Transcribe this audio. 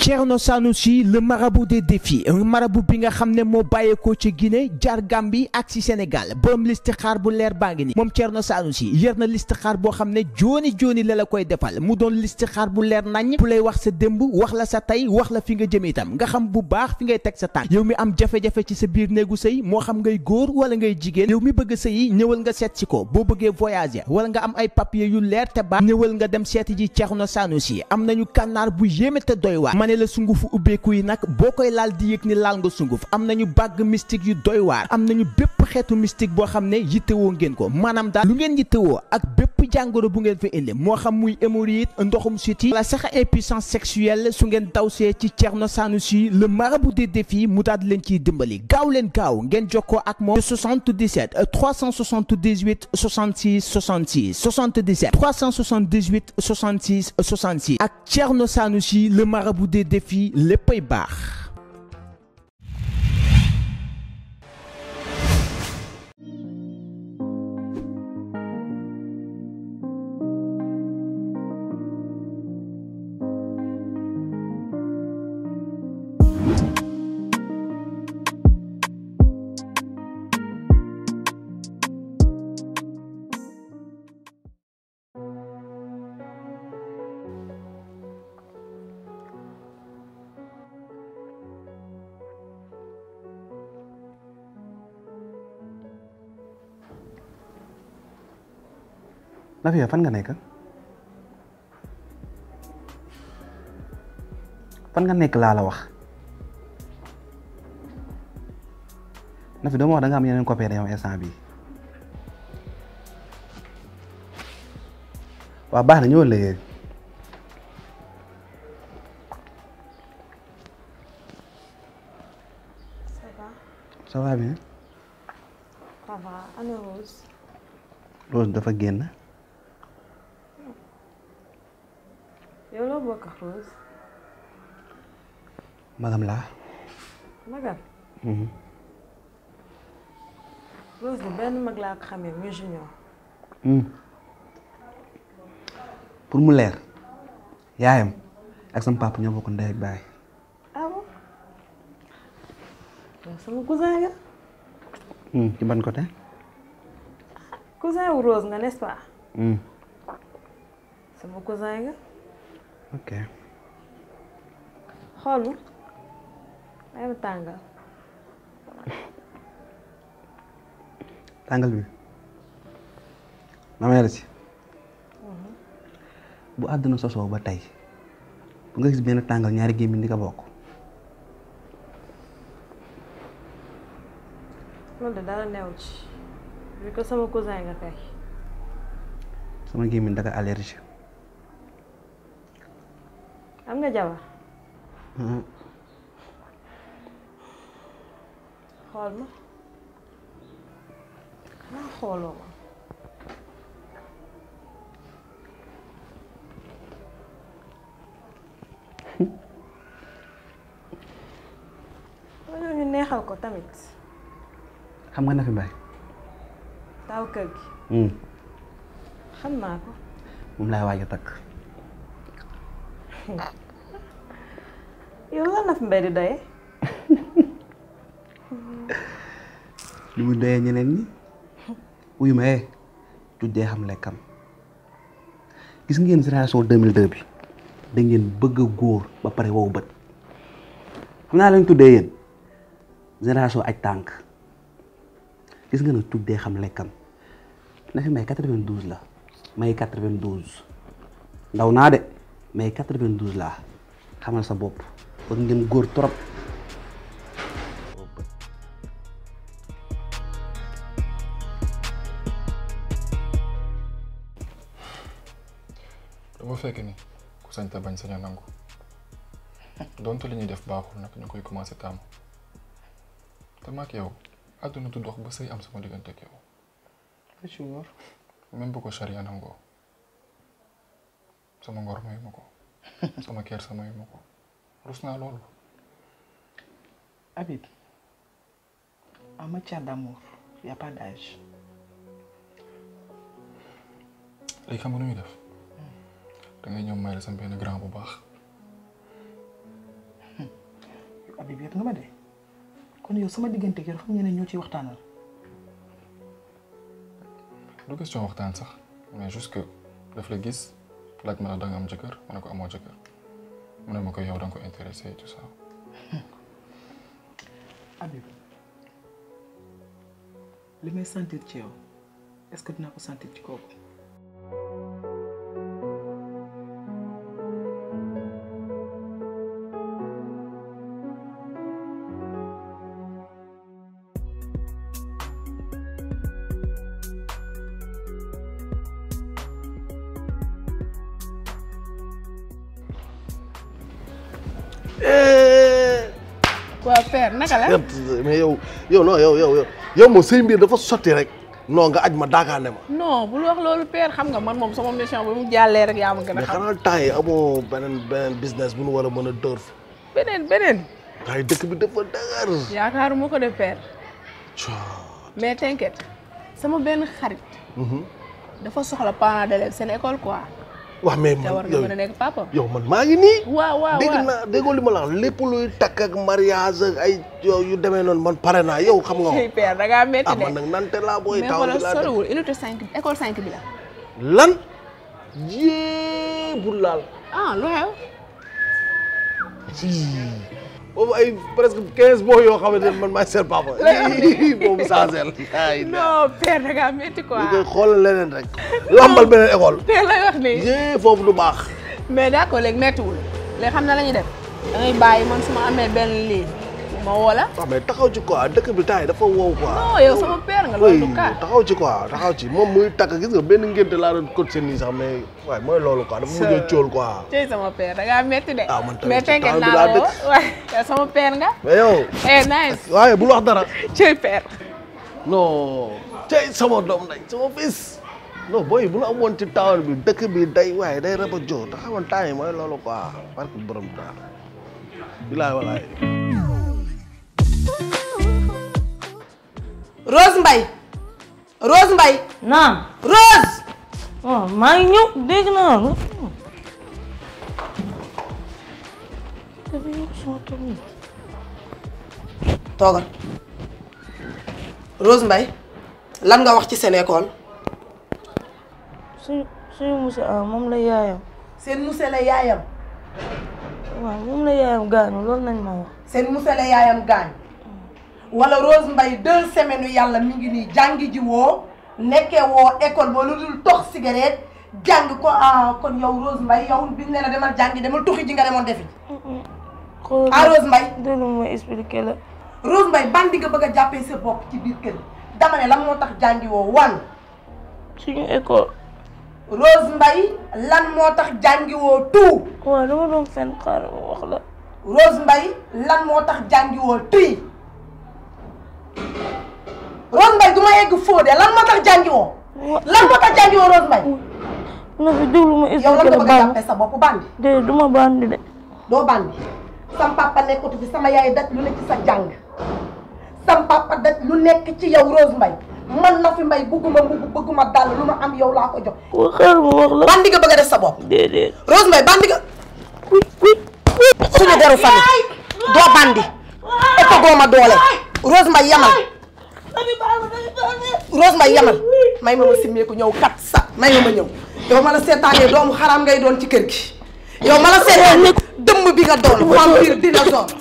Thierno Sanoussi le marabout des défis un marabout bi nga xam ne moo bàyyeekoo ci Guinée jaar Gambie ak ci Sénégal borom listixaar bu leer baa ngi ni moom Thierno Sanoussi yor na listixaar boo xam ne jooni la koy defal mu doon listixaar bu leer nañ bu lay wax sa démb wax la sa tey wax la fi nga jëm itam nga xam bu baax fi ngay teg sa tànk yow mi am jafe-jafe ci sa biir néegu sëy moo xam ngay góor wala ngay jigéen yow mi bëgg sëy ñëwal nga seet si ko boo bëggee voyager wala nga am ay papier yu leer te baax ñëwal nga dem seeti ji Thierno Sanoussi am nañu kànnaar bu yéeme te doy waar ma ne la sungufu ubbeeku yi nag boo koy laal di yëg ni laal nga sunguf am nañu bague mystique yu doy waar am nañu bépp xeetu mystique boo xam ne yittewoo ngeen ko maanaam daal lu ngeen yittewoo ak bépp jàngoro bu ngeen fa indi moo xam muy hémorroïde ndoxum siti wala sax impuissance sexuelle su ngeen dawsee ci Thierno Sanoussi le marabout des défis mu daal leen ciy dimbali gaaw leen gaaw ngeen jokkoo ak moom 77 378 66 66 77 378 66 66 ak Thierno Sanoussi le marabout des défis léppay baax. Nafi fan nga nekk laa la wax Nafi dama wax da nga am yeneen copain yow instant bi waaw baax na ñëwal léegi ça va bien ça va ana Rose Rose dafa génn yow loo bokk ak Rose. magam laa. magam. Rose de benn mag laa ko xamee muy junior. pour mu leer yaayam ak sama papa ñoo bokk ndey ak baay. ah bon yow sama cousin nga. ci ban côté. cousin wu Rose nga n'est-ce pas. sama cousin nga. ok. xool ma ay ma tàngal. tàngal bi ma may la si. bu àdduna sosoo ba tey bu nga gis benn tàngal ñaari gémmiñ di ko bokk. loolu de dara neew ci vu que sama cousin nga kay. sama gémmiñ da ko allergie. am nga jabar. xool ma xanaa xooloo ma. wala ñu neexal ko tamit. xam nga Nafi Mbaye. taw kër gi. xam naa ko. moom laay waaj a takk. yow lan Nafi Mbaye di doye. li muy doyee ñeneen ñi wuyu ma tuddee xam lekkam gis ngeen génération 2002 bi da ngeen bëgg a góor ba pare wow bët xam naa lañ tuddee yéen génération aj tànk gis nga ne tuddee xam lekkam Nafi Mbaye 92 la may 92 ndaw naa de may 92 laa xamal sa bopp bëgg ngeen góor trop. dama fekk ni ku sañ ta bañ sañ a nangu donte li ñuy def baaxul nag ñu koy commencé taamu te maag yow àdduna du dox ba sëy am sama diggante ak yow ci wóor même bu ko charia nangoo sama ngor mayu ma ko sama kersa mayu ma ko rus naa loolu. Habib, en matière d'amour il n'y a pas d'âge. léegi xam nga nu ñuy def da ngay ñëw may la sama benn grand bu baax Habib yëpp nga ma de kon yow sama diggante gi dafa am ñeneen ñoo ciy waxtaanal. du question waxtaan sax mais juste que daf la gis laaj ma la da nga am jëkkër ma ne ko amoo jëkkër mu ne ma ko yow da nga ko intéressé et tout ça. Habib li may sentir ci yow est-ce que dinaa ko sentir ci kooku. waaw père naka la. mais yow moom say mbir dafa sotti rek non nga aj ma daakaane ma. non bul wax loolu père xam nga man moom sama mission bi mu jàllee rek yaa ma gën a mais xam. xanaa temps yi amoo beneen business bu nu war a mën a dóor fi. beneen. waaye dëkk bi dafa dëgër. yaakaaruma ko def père. mais t'inquiète sama benn xarit. dafa soxla parent d'élève seen école quoi. wax mais te war nga mën a nekk papa. yow man maa ngi nii. waaw déggoo li ma la wax lépp luy takk ak mariage ak ay yu demee noonu man pare naa yow xam nga. père da ngaa métti de man nag nante laa booy. taw bi laa soriwul unité 5 école 5 bi la. lan. yee bul laal. lu xew. boobu ay presque 15 boo yoo xamante ne man maay seen papa. boobu changé la. non père da ngaa métti quoi. ñu koy xoolal leneen rek. lambal beneen école. père lay wax nii. yee foofu du baax. mais d'accord léegi méttiwul léegi xam na la ñuy def da ngay bàyyi man su ma amee benn lii ma woo la. waaw mais taxaw ci quoi dëkk bi taay dafa wow quoi. non yow sama père nga loolu du cas. taxaw ci quoi taxaw ci moom muy takk gis nga benn ngénte laa doon cote seen nii sax mais waaye mooy loolu quoi dafa mujjee cool quoi. tey sama père da ngaa métti de. man tamit mais tey ngeen naa la woo waaye yow sama père nga. mais yow. nice. waaye bul wax dara. cey père. non tey sama doom day sama fils. non booy bu la amoon ci tawal bi dëkk bi day waaye day raba joo te xamoon temps yi mooy loolu quoi parce que borom taal. bilaay walaay. Rose Mbaye. naam. Rose. waaw maa ngi ñëw dégg naa la. toogal. Rose Mbaye lan nga wax ci seen école. suñu monsieur moom la yaayam. seen monsieur la yaayam. waaw moom la yaayam gaañu loolu nañ ma wax. seen monsieur la yaayam gaañu. wala Rose Mbaye 2 semaines yu yàlla mi ngi nii jàngi ji woo nekkee woo école ba lu dul tox cigarette jàng ko kon yow Rose Mbaye yow biñ ne la demal jàngi demal tuxi ji nga demoon defi. Rose Mbaye. déglu ma expliqué la. Rose Mbaye bandi nga bëgg a jàppee sa bopp ci biir kër dama ne lan moo tax jàngi woo wan. suñu école. Rose Mbaye lan moo tax jàngi woo tout. waaw dama doon fen xaaral ma wax la. Rose Mbaye lan moo tax jàngi woo tuy. Rose Mbaye du ma yegg Fodé lan moo tax jàngi woo. lan moo tax jàngi woo Rose Mbaye. na fi déglu ma yow lan expliqué nga la bëgg a jàppee sa bopp bandi. déedéet du ma bandi de. doo bandi. sam papa nekkatu fi sama yaay daj lu nekk ci sa jàng. sam papa daj lu nekk ci yow Rose Mbaye man na fi Mbaye bëgguma mbubb bëgguma dàll lu ma am yow laa ko jox. waxal ma wax la. bandi nga bëgg a def sa bopp. déedéet. Rose Mbaye bandi nga. suñu deru famille doo bandi. ëpp gooma doole. Rose Mbaye yamal. Rose Mbaye yamal may ma simmeeku ñëw kat sa may ma ñëw yow ma la seetaanee doomu xaraam ngay doon ci kër gi yow ma la seetaanee dëmm bi nga doon vampire dinosaure